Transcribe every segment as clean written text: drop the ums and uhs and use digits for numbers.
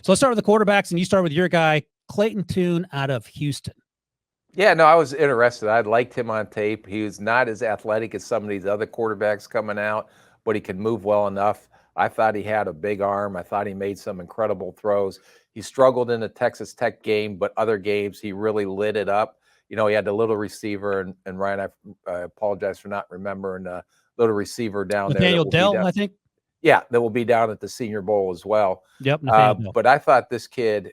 So let's start with the quarterbacks, and you start with your guy, Clayton Tune out of Houston. Yeah, no, I was interested. I liked him on tape. He was not as athletic as some of these other quarterbacks coming out, but he could move well enough. I thought he had a big arm. I thought he made some incredible throws. He struggled in the Texas Tech game, but other games he really lit it up. You know, he had the little receiver, and Ryan, I apologize for not remembering the little receiver down there. Nathaniel Dell, I think. Yeah, that will be down at the Senior Bowl as well. Yep, Nathaniel Dell. But I thought this kid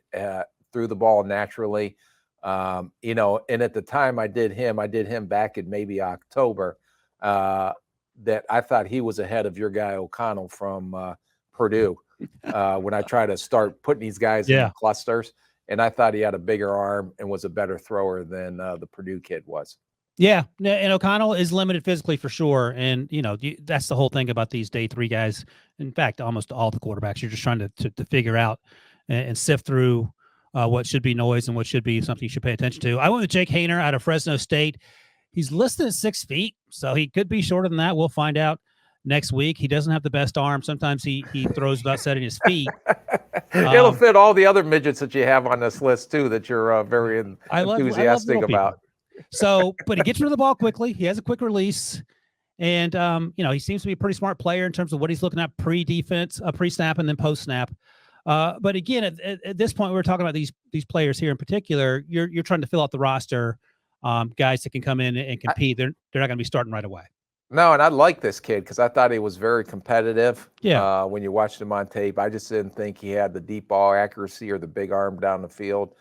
threw the ball naturally. You know, and at the time I did him back in maybe October, that I thought he was ahead of your guy O'Connell from Purdue when I try to start putting these guys in clusters. And I thought he had a bigger arm and was a better thrower than the Purdue kid was. Yeah, and O'Connell is limited physically for sure. And, you know, that's the whole thing about these day 3 guys. In fact, almost all the quarterbacks, you're just trying to figure out and sift through what should be noise and what should be something you should pay attention to. I went with Jake Haener out of Fresno State. He's listed at 6 feet, so he could be shorter than that. We'll find out next week. He doesn't have the best arm. Sometimes he throws without setting his feet. It'll fit all the other midgets that you have on this list, too, that you're very enthusiastic about. So, but he gets rid of the ball quickly. He has a quick release. And, you know, he seems to be a pretty smart player in terms of what he's looking at pre-defense, pre-snap, and then post-snap. But again, at this point, we're talking about these players here in particular. You're trying to fill out the roster, guys that can come in and compete. They're not going to be starting right away. No, and I like this kid because I thought he was very competitive. Yeah. When you watched him on tape, I just didn't think he had the deep ball accuracy or the big arm down the field.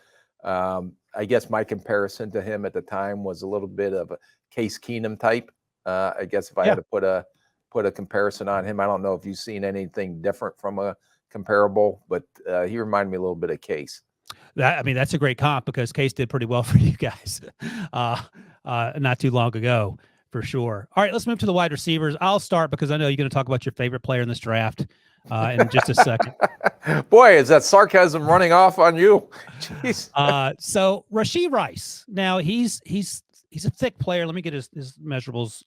I guess my comparison to him at the time was a little bit of a Case Keenum type. I guess if I had to put a comparison on him, I don't know if you've seen anything different from a comparable, but he reminded me a little bit of Case. That's a great comp because Case did pretty well for you guys not too long ago, for sure. All right, let's move to the wide receivers. I'll start because I know you're going to talk about your favorite player in this draft in just a second. Boy, is that sarcasm running off on you? Jeez. So Rashee Rice. Now he's a thick player. Let me get his measurables.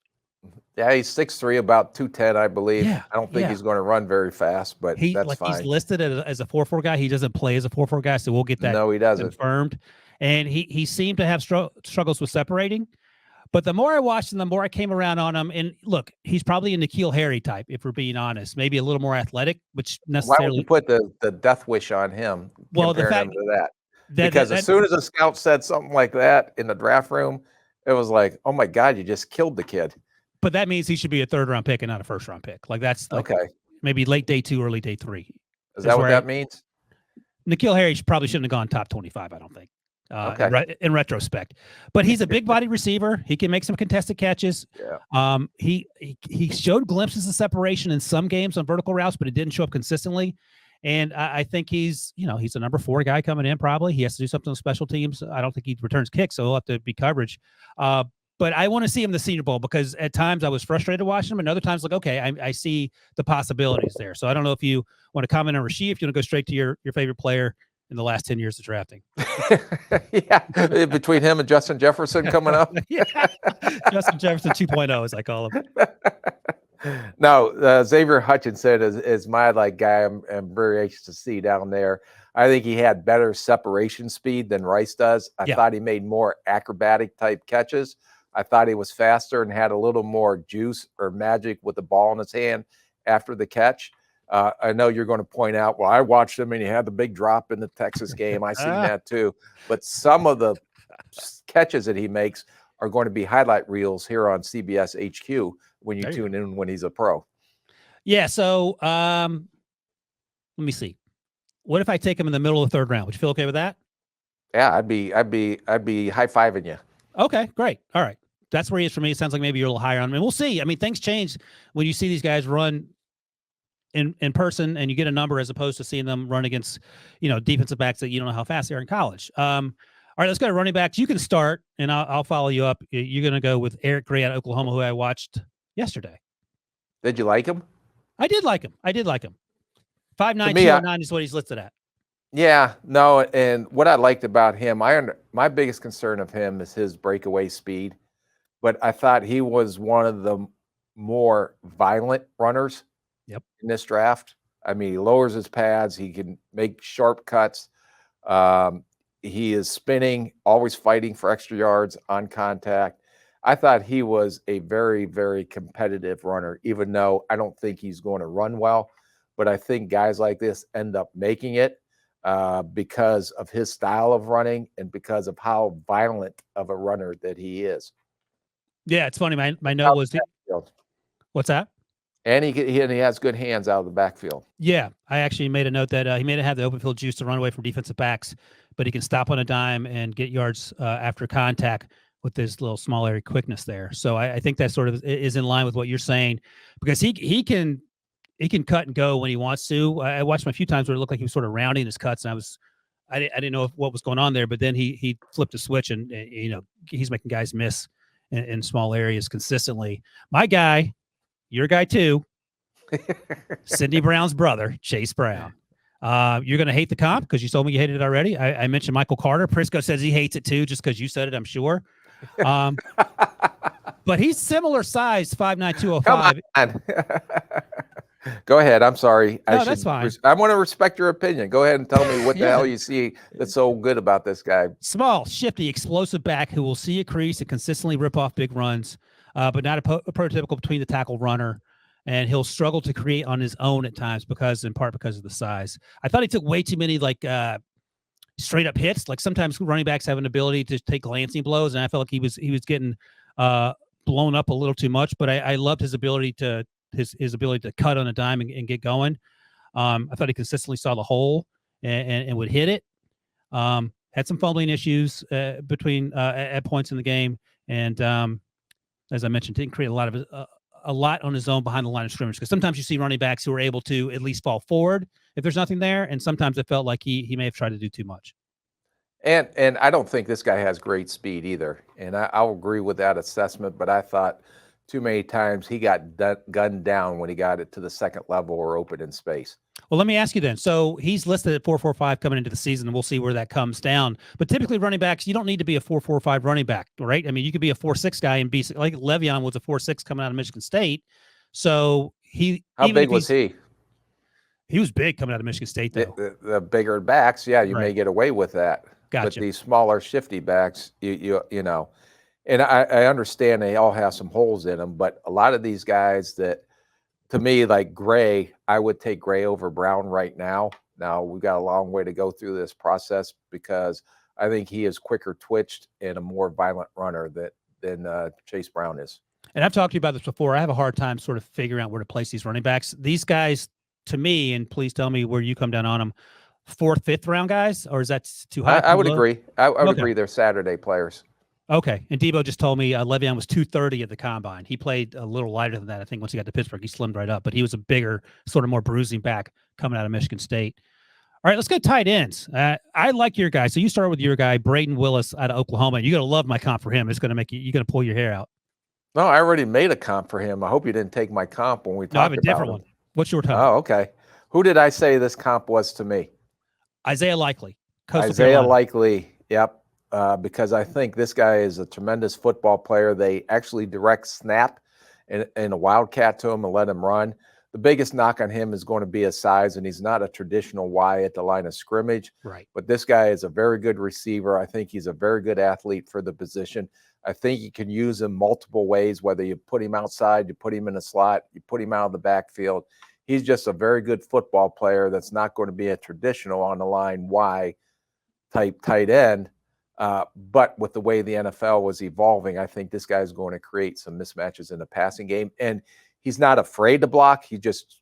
Yeah, he's 6'3", about 210, I believe. Yeah, I don't think he's going to run very fast, but that's fine. He's listed as a 4.4 guy. He doesn't play as a 4.4 guy, so we'll get that confirmed. And he seemed to have struggles with separating. But the more I watched him, the more I came around on him. And look, he's probably a N'Keal Harry type, if we're being honest. Maybe a little more athletic, which necessarily. Why would you put the death wish on him? Well, the fact to that. Because as soon as a scout said something like that in the draft room, it was like, oh my God, you just killed the kid. But that means he should be a 3rd-round pick and not a 1st-round pick. Like that's like maybe late day 2, early day 3. Is that what that means? N'Keal Harry probably shouldn't have gone top 25, I don't think. In retrospect, but he's a big body receiver. He can make some contested catches. Yeah. He showed glimpses of separation in some games on vertical routes, but it didn't show up consistently. And I think he's a number 4 guy coming in. Probably he has to do something on special teams. I don't think he returns kicks, so he'll have to be coverage. But I want to see him in the Senior Bowl because at times I was frustrated watching him, and other times like, okay, I see the possibilities there. So I don't know if you want to comment on Rashee, if you want to go straight to your favorite player in the last 10 years of drafting. Yeah, between him and Justin Jefferson coming up. Yeah, Justin Jefferson 2.0, as I call him. No, Xavier Hutchinson is my guy. I'm very anxious to see down there. I think he had better separation speed than Rice does. I thought he made more acrobatic type catches. I thought he was faster and had a little more juice or magic with the ball in his hand after the catch. I know you're going to point out, well, I watched him and he had the big drop in the Texas game. I seen that too. But some of the catches that he makes are going to be highlight reels here on CBS HQ when you tune in when he's a pro. Yeah. So let me see. What if I take him in the middle of the 3rd round? Would you feel okay with that? Yeah, I'd be high-fiving you. Okay, great. All right. That's where he is for me. It sounds like maybe you're a little higher on him. And we'll see. I mean, things change when you see these guys run in person and you get a number as opposed to seeing them run against, defensive backs that you don't know how fast they are in college. All right, let's go to running backs. You can start, and I'll follow you up. You're going to go with Eric Gray out of Oklahoma, who I watched yesterday. Did you like him? I did like him. 5'9", 209 is what he's listed at. Yeah, no, and what I liked about him, my biggest concern of him is his breakaway speed, but I thought he was one of the more violent runners in this draft. I mean, he lowers his pads. He can make sharp cuts. He is spinning, always fighting for extra yards on contact. I thought he was a very, very competitive runner, even though I don't think he's going to run well. But I think guys like this end up making it because of his style of running and because of how violent of a runner that he is. Yeah, it's funny. My note was, what's that? And he has good hands out of the backfield. Yeah, I actually made a note that he may not have the open field juice to run away from defensive backs, but he can stop on a dime and get yards after contact with this little small area quickness there. So I think that sort of is in line with what you're saying, because he can cut and go when he wants to. I watched him a few times where it looked like he was sort of rounding his cuts, and I didn't know what was going on there. But then he flipped a switch, and he's making guys miss in small areas consistently. My guy, your guy too, Sidney Brown's brother, Chase Brown. You're going to hate the comp because you told me you hated it already. I mentioned Michael Carter. Prisco says he hates it too, just because you said it, I'm sure. But he's similar size, 5'9", 205. Come on. Go ahead. I'm sorry. No, that's fine. I want to respect your opinion. Go ahead and tell me what the hell you see that's so good about this guy. Small, shifty, explosive back who will see a crease and consistently rip off big runs, but not a prototypical between the tackle runner. And he'll struggle to create on his own at times in part because of the size. I thought he took way too many straight up hits. Like sometimes running backs have an ability to take glancing blows, and I felt like he was getting blown up a little too much. But I loved his ability to cut on a dime and get going. I thought he consistently saw the hole and would hit it. Had some fumbling issues between at points in the game, and as I mentioned, didn't create a lot on his own behind the line of scrimmage, because sometimes you see running backs who are able to at least fall forward if there's nothing there, and sometimes it felt like he may have tried to do too much. And I don't think this guy has great speed either, and I'll agree with that assessment, but I thought too many times he got gunned down when he got it to the second level or open in space. Well, let me ask you then. So he's listed at 4.45 coming into the season, and we'll see where that comes down. But typically running backs, you don't need to be a 4.45 running back, right? I mean, you could be a 4.6 guy and be like Le'Veon was a 4.6 coming out of Michigan State. So how big was he? He was big coming out of Michigan State, though. The bigger backs, yeah, you may get away with that. Gotcha. But these smaller, shifty backs, you know, and I understand they all have some holes in them, but a lot of these guys that, to me, like Gray, I would take Gray over Brown right now. Now, we've got a long way to go through this process because I think he is quicker twitched and a more violent runner than Chase Brown is. And I've talked to you about this before. I have a hard time sort of figuring out where to place these running backs. These guys, to me, and please tell me where you come down on them, 4th, 5th round guys, or is that too high? I would agree. I would agree they're Saturday players. Okay. And Debo just told me Le'Veon was 230 at the combine. He played a little lighter than that. I think once he got to Pittsburgh, he slimmed right up, but he was a bigger, sort of more bruising back coming out of Michigan State. All right, let's go tight ends. I like your guy. So you start with your guy, Braden Willis out of Oklahoma. You're going to love my comp for him. It's going to make you're going to pull your hair out. No, I already made a comp for him. I hope you didn't take my comp when we talked about him. I have a different one. What's your comp? Oh, okay. Who did I say this comp was to me? Isaiah Likely. Isaiah Likely, yep. Because I think this guy is a tremendous football player. They actually direct snap and a wildcat to him and let him run. The biggest knock on him is going to be his size, and he's not a traditional Y at the line of scrimmage. Right. But this guy is a very good receiver. I think he's a very good athlete for the position. I think you can use him multiple ways, whether you put him outside, you put him in a slot, you put him out of the backfield. He's just a very good football player that's not going to be a traditional on the line Y type tight end. But with the way the NFL was evolving, I think this guy is going to create some mismatches in the passing game. And he's not afraid to block. He's just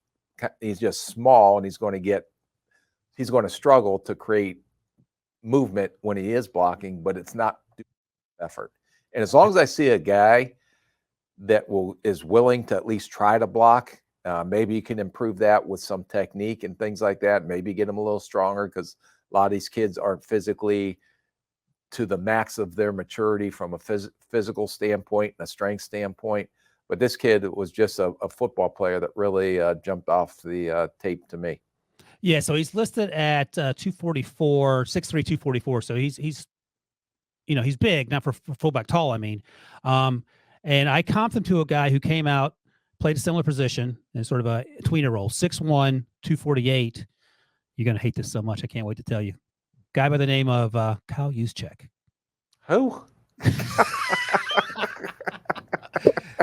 small, and he's going to struggle to create movement when he is blocking, but it's not effort. And as long as I see a guy that is willing to at least try to block, maybe you can improve that with some technique and things like that. Maybe get him a little stronger, because a lot of these kids aren't physically to the max of their maturity from a physical standpoint and a strength standpoint. But this kid was just a football player that really jumped off the tape to me. Yeah, so he's listed at 244, 6'3", 244. So he's big, not for fullback tall, I mean. And I comped him to a guy who came out played a similar position in sort of a tweener role, 6'1", 248. You're going to hate this so much. I can't wait to tell you. Guy by the name of Kyle Juszczyk. Who?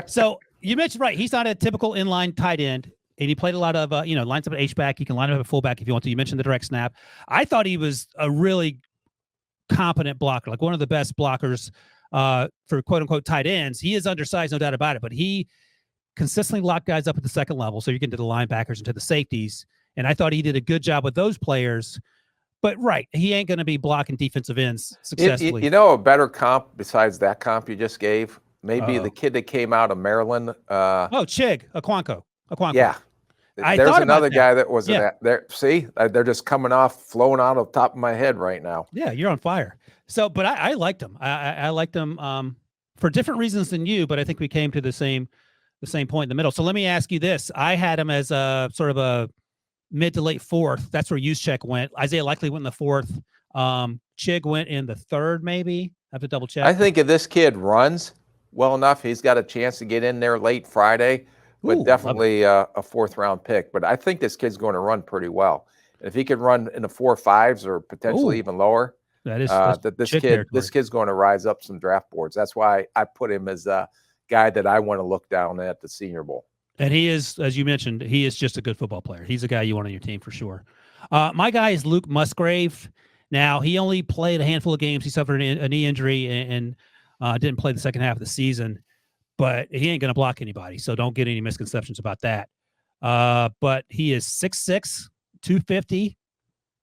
So you mentioned, right, he's not a typical inline tight end, and he played a lot of, lines up at H-back. You can line up at fullback if you want to. You mentioned the direct snap. I thought he was a really competent blocker, like one of the best blockers for quote-unquote tight ends. He is undersized, no doubt about it, but he consistently locked guys up at the second level, so you get to the linebackers and to the safeties, and I thought he did a good job with those players. But, right, he ain't going to be blocking defensive ends successfully. You know a better comp besides that comp you just gave? Maybe the kid that came out of Maryland. Chig Okonkwo. Yeah. There's another guy that was in that. There. See, they're just coming off, flowing out of the top of my head right now. Yeah, you're on fire. So, but I liked him. I liked him for different reasons than you, but I think we came to the same point in the middle. So let me ask you this. I had him as a sort of a mid to late fourth. That's where Juszczyk went. Isaiah Likely went in the fourth. Chig went in the third, maybe. I have to double check. I think if this kid runs well enough, he's got a chance to get in there late Friday, but definitely a fourth-round pick. But I think this kid's going to run pretty well. If he can run in the 4.5s or potentially even lower, this kid's going to rise up some draft boards. That's why I put him as a guy that I want to look down at the Senior Bowl. And he is, as you mentioned, he is just a good football player. He's a guy you want on your team for sure. My guy is Luke Musgrave. Now, he only played a handful of games. He suffered a knee injury and didn't play the second half of the season, but he ain't going to block anybody, so don't get any misconceptions about that. But he is 6'6", 250.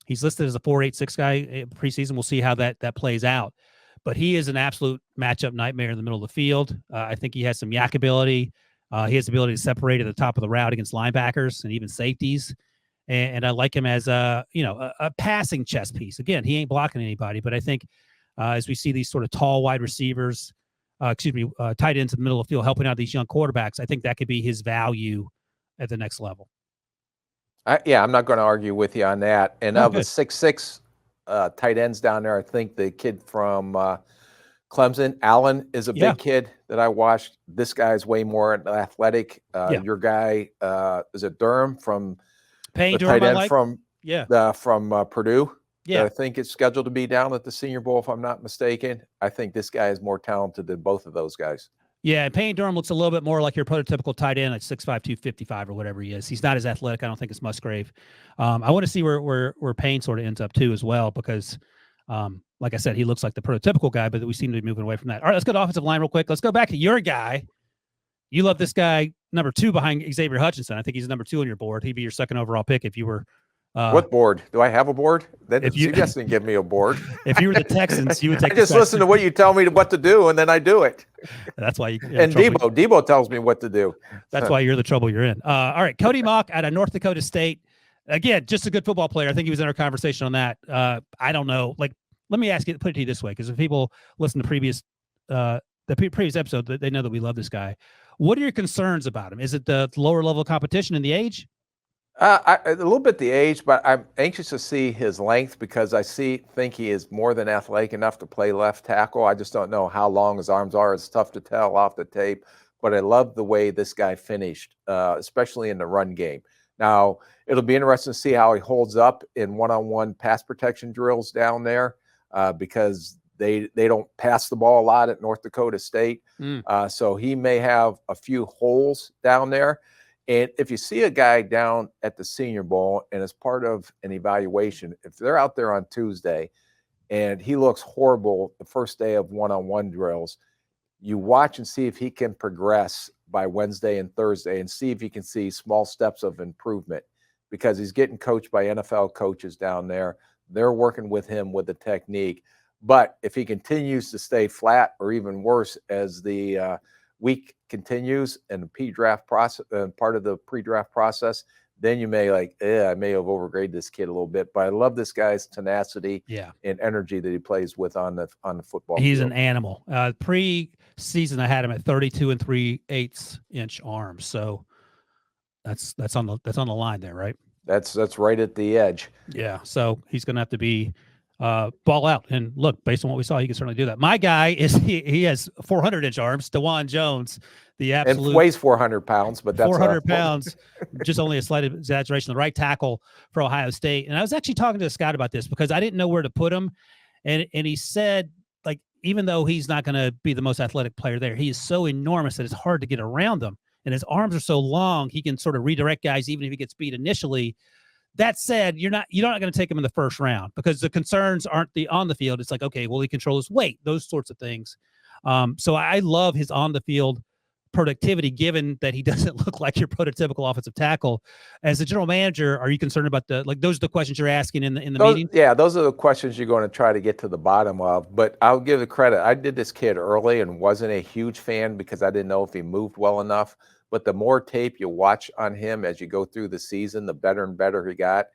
He's listed as a 4.86 guy preseason. We'll see how that plays out. But he is an absolute matchup nightmare in the middle of the field. I think he has some yak ability. He has the ability to separate at the top of the route against linebackers and even safeties. And I like him as a passing chess piece. Again, he ain't blocking anybody, but I think as we see these sort of tall wide receivers, tight ends in the middle of the field helping out these young quarterbacks, I think that could be his value at the next level. I'm not going to argue with you on that. And of the 6'6" tight ends down there, I think the kid from Clemson, Allen, is a big kid that I watched. This guy's way more athletic. Your guy, is it Durham from Payne the Durham, tight end like. from Purdue? Yeah, I think it's scheduled to be down at the Senior Bowl, if I'm not mistaken. I think this guy is more talented than both of those guys. Yeah, and Payne Durham looks a little bit more like your prototypical tight end, like 6'5", 255 or whatever he is. He's not as athletic, I don't think, as Musgrave. I want to see where Payne sort of ends up too as well, because like I said, he looks like the prototypical guy, but we seem to be moving away from that. All right, let's go to offensive line real quick. Let's go back to your guy. You love this guy, number 2 behind Xavier Hutchinson. I think he's number 2 on your board. He'd be your second overall pick if you were. What board? Do I have a board? You just didn't give me a board. If you were the Texans, you would take. I just listen to what you tell me what to do, and then I do it. That's why you. And Debo tells me what to do. That's why you're the trouble you're in. All right, Cody Mauch out of North Dakota State. Again, just a good football player. I think he was in our conversation on that. I don't know. Like, let me ask you, put it to you this way, because if people listen to previous episode, they know that we love this guy. What are your concerns about him? Is it the lower level competition and the age? A little bit the age, but I'm anxious to see his length, because I think he is more than athletic enough to play left tackle. I just don't know how long his arms are. It's tough to tell off the tape, but I love the way this guy finished, especially in the run game. Now, it'll be interesting to see how he holds up in one-on-one pass protection drills down there, because they don't pass the ball a lot at North Dakota State. So he may have a few holes down there. And if you see a guy down at the Senior Bowl and as part of an evaluation, if they're out there on Tuesday and he looks horrible the first day of one-on-one drills, you watch and see if he can progress by Wednesday and Thursday and see if you can see small steps of improvement, because he's getting coached by NFL coaches down there. They're working with him with the technique. But if he continues to stay flat, or even worse as the week continues and the pre-draft process, part of the pre-draft process, then you may I may have overgraded this kid a little bit. But I love this guy's tenacity and energy that he plays with on the football field. He's an animal. Pre-season, I had him at 32 3/8 inch arms. So that's on the line there, right? That's right at the edge. Yeah. So he's going to have to be ball out. And look, based on what we saw, he can certainly do that. My guy is he has 400-inch arms. DeJuan Jones, the absolute and weighs 400 pounds, but that's 400 pounds, just only a slight exaggeration. The right tackle for Ohio State. And I was actually talking to Scott about this because I didn't know where to put him, and he said, like, even though he's not going to be the most athletic player there, he is so enormous that it's hard to get around him, and his arms are so long he can sort of redirect guys even if he gets beat initially. That said, you're not going to take him in the first round because the concerns aren't on the field. It's like, okay, will he control his weight? Those sorts of things. So I love his on the field productivity, given that he doesn't look like your prototypical offensive tackle. As a general manager, are you concerned about those are the questions you're asking in the meeting? Yeah, those are the questions you're going to try to get to the bottom of. But I'll give the credit. I did this kid early and wasn't a huge fan because I didn't know if he moved well enough. But the more tape you watch on him as you go through the season, the better and better he got.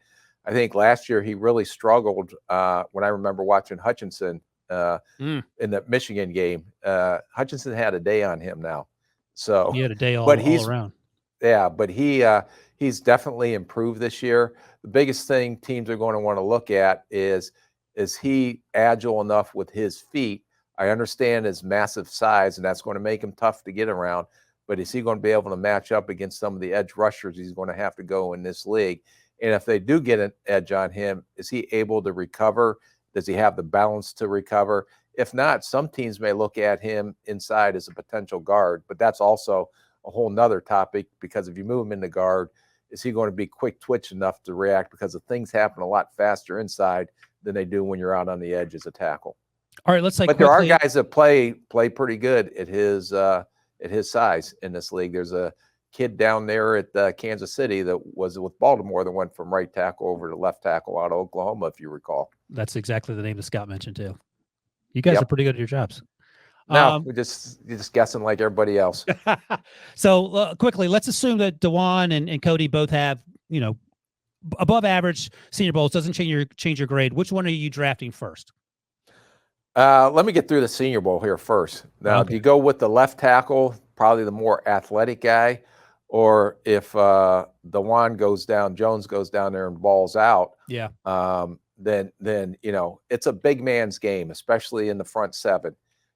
I think last year he really struggled when I remember watching Hutchinson in the Michigan game. Hutchinson had a day on him now. So he had a day all around. Yeah, but he's definitely improved this year. The biggest thing teams are going to want to look at is he agile enough with his feet? I understand his massive size, and that's going to make him tough to get around. But is he going to be able to match up against some of the edge rushers he's going to have to go in this league? And if they do get an edge on him, is he able to recover? Does he have the balance to recover? If not, some teams may look at him inside as a potential guard, but that's also a whole nother topic because if you move him into guard, is he going to be quick twitch enough to react? Because the things happen a lot faster inside than they do when you're out on the edge as a tackle. All right, let's say. But quickly, there are guys that play pretty good at his size in this league. There's a kid down there at Kansas City that was with Baltimore that went from right tackle over to left tackle out of Oklahoma, if you recall. That's exactly the name that Scott mentioned too. You guys are pretty good at your jobs. No, you're just guessing like everybody else. So quickly, let's assume that DeJuan and Cody both have, above average Senior Bowls. Doesn't change your grade. Which one are you drafting first? Let me get through the Senior Bowl here first. Now, do you go with the left tackle, probably the more athletic guy, or if DeJuan goes down, Jones goes down there and balls out? Yeah. Then it's a big man's game, especially in the front seven.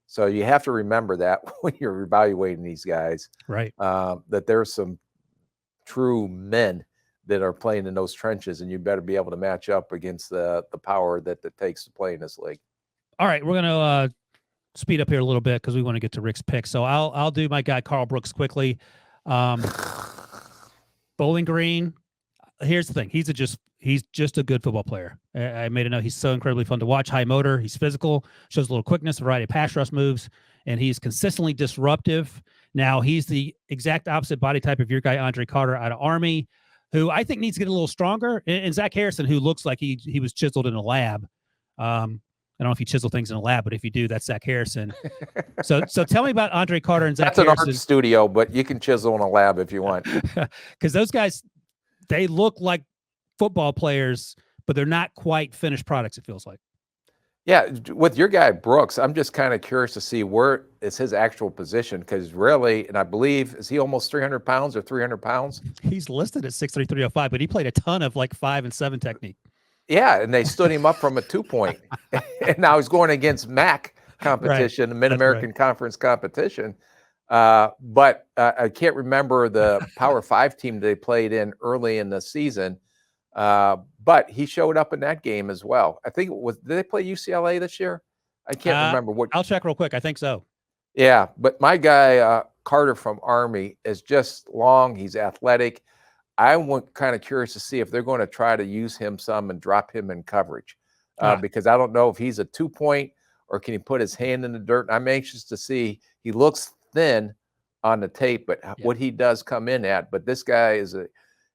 So you have to remember that when you're evaluating these guys, right? That there's some true men that are playing in those trenches, and you better be able to match up against the power that it takes to play in this league. All right, we're gonna speed up here a little bit because we want to get to Rick's pick. So I'll do my guy Karl Brooks quickly. Bowling Green. Here's the thing: he's just a good football player. I made a note. He's so incredibly fun to watch. High motor. He's physical. Shows a little quickness, a variety of pass rush moves, and he's consistently disruptive. Now he's the exact opposite body type of your guy Andre Carter out of Army, who I think needs to get a little stronger. And Zach Harrison, who looks like he was chiseled in a lab. I don't know if you chisel things in a lab, but if you do, that's Zach Harrison. So tell me about Andre Carter and Zach Harrison. That's an art studio, but you can chisel in a lab if you want. Because those guys, they look like football players, but they're not quite finished products, it feels like. Yeah, with your guy Brooks, I'm just kind of curious to see where is his actual position, because really, and I believe, is he almost 300 pounds or 300 pounds? He's listed at 6'3", 305, but he played a ton of like 5 and 7 technique. Yeah, and they stood him up from a 2-point. And now he's going against MAC competition, the Mid-American Conference competition. But I can't remember the Power 5 team they played in early in the season. But he showed up in that game as well. I think did they play UCLA this year? I can't remember what. I'll check real quick. I think so. Yeah, but my guy Carter from Army is just long. He's athletic. I'm kind of curious to see if they're going to try to use him some and drop him in coverage, because I don't know if he's a 2-point or can he put his hand in the dirt. I'm anxious to see. He looks thin on the tape, but what he does come in at. But this guy is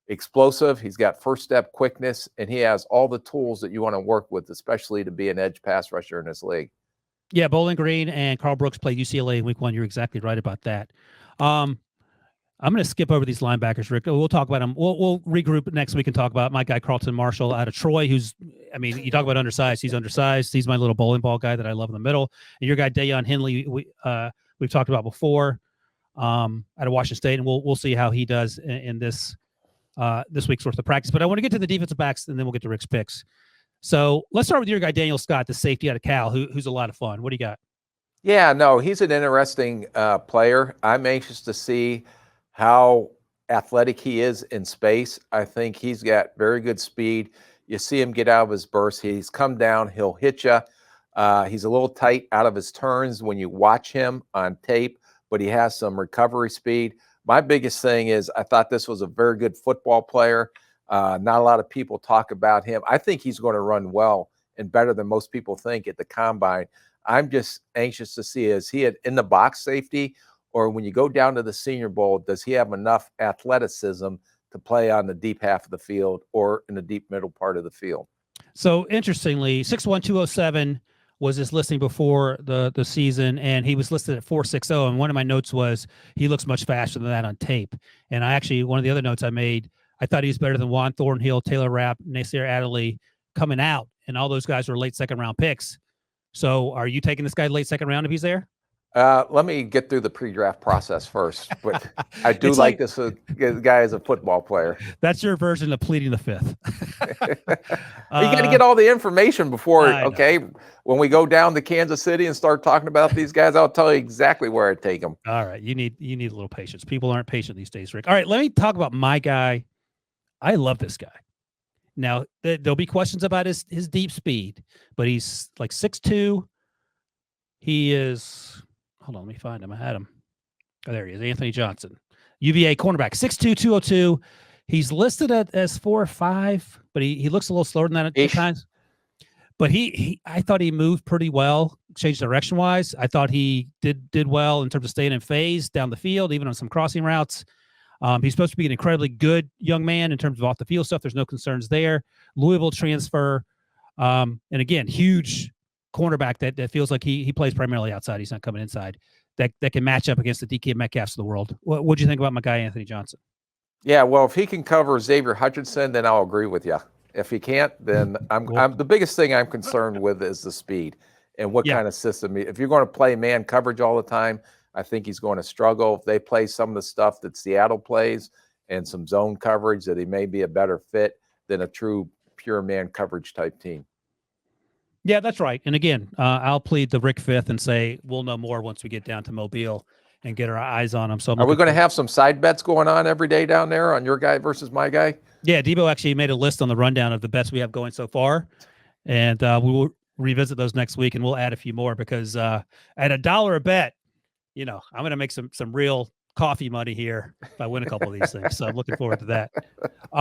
explosive. He's got first step quickness, and he has all the tools that you want to work with, especially to be an edge pass rusher in this league. Yeah, Bowling Green and Karl Brooks played UCLA in week 1. You're exactly right about that. I'm going to skip over these linebackers, Rick. We'll talk about them. We'll regroup next week and talk about my guy, Carlton Martial, out of Troy, you talk about undersized. He's undersized. He's my little bowling ball guy that I love in the middle. And your guy, Dayon Henley, we've talked about before, out of Washington State, and we'll see how he does in this week's worth of practice. But I want to get to the defensive backs, and then we'll get to Rick's picks. So let's start with your guy, Daniel Scott, the safety out of Cal, who's a lot of fun. What do you got? Yeah, no, he's an interesting player. I'm anxious to see how athletic he is in space. I think he's got very good speed. You see him get out of his burst. He's come down. He'll hit you. He's a little tight out of his turns when you watch him on tape, but he has some recovery speed. My biggest thing is I thought this was a very good football player. Not a lot of people talk about him. I think he's going to run well and better than most people think at the combine. I'm just anxious to see, is he in the box safety, or when you go down to the Senior Bowl, does he have enough athleticism to play on the deep half of the field or in the deep middle part of the field? So interestingly, 6'1", 207 was his listing before the season, and he was listed at 4.60. And one of my notes was he looks much faster than that on tape. And I actually, one of the other notes I made, I thought he was better than Juan Thornhill, Taylor Rapp, Nasir Adderley coming out, and all those guys were late second-round picks. So are you taking this guy late second round if he's there? Let me get through the pre-draft process first, but I do like this guy as a football player. That's your version of pleading the fifth. You got to get all the information before, okay? When we go down to Kansas City and start talking about these guys, I'll tell you exactly where I take them. All right, you need a little patience. People aren't patient these days, Rick. All right, let me talk about my guy. I love this guy. Now, there'll be questions about his deep speed, but he's like 6'2". He is, hold on, let me find him. I had him. Oh, there he is, Anthony Johnson, UVA cornerback, 6'2", 202. He's listed as 4.5, but he looks a little slower than that at times. But I thought he moved pretty well, changed direction-wise. I thought he did well in terms of staying in phase down the field, even on some crossing routes. He's supposed to be an incredibly good young man in terms of off the field stuff. There's no concerns there. Louisville transfer. And again, huge cornerback that feels like he plays primarily outside. He's not coming inside. That can match up against the DK Metcalfs of the world. What do you think about my guy, Anthony Johnson? Yeah, well, if he can cover Xavier Hutchinson, then I'll agree with you. If he can't, then I'm the biggest thing I'm concerned with is the speed and what kind of system. If you're going to play man coverage all the time, I think he's going to struggle. If they play some of the stuff that Seattle plays and some zone coverage, that he may be a better fit than a true pure man coverage type team. Yeah, that's right. And again, I'll plead the Rick Fifth and say we'll know more once we get down to Mobile and get our eyes on him. So are we going to have some side bets going on every day down there on your guy versus my guy? Yeah, Debo actually made a list on the rundown of the bets we have going so far, and we will revisit those next week, and we'll add a few more because at $1 a bet, I'm going to make some real coffee money here if I win a couple of these things. So I'm looking forward to that.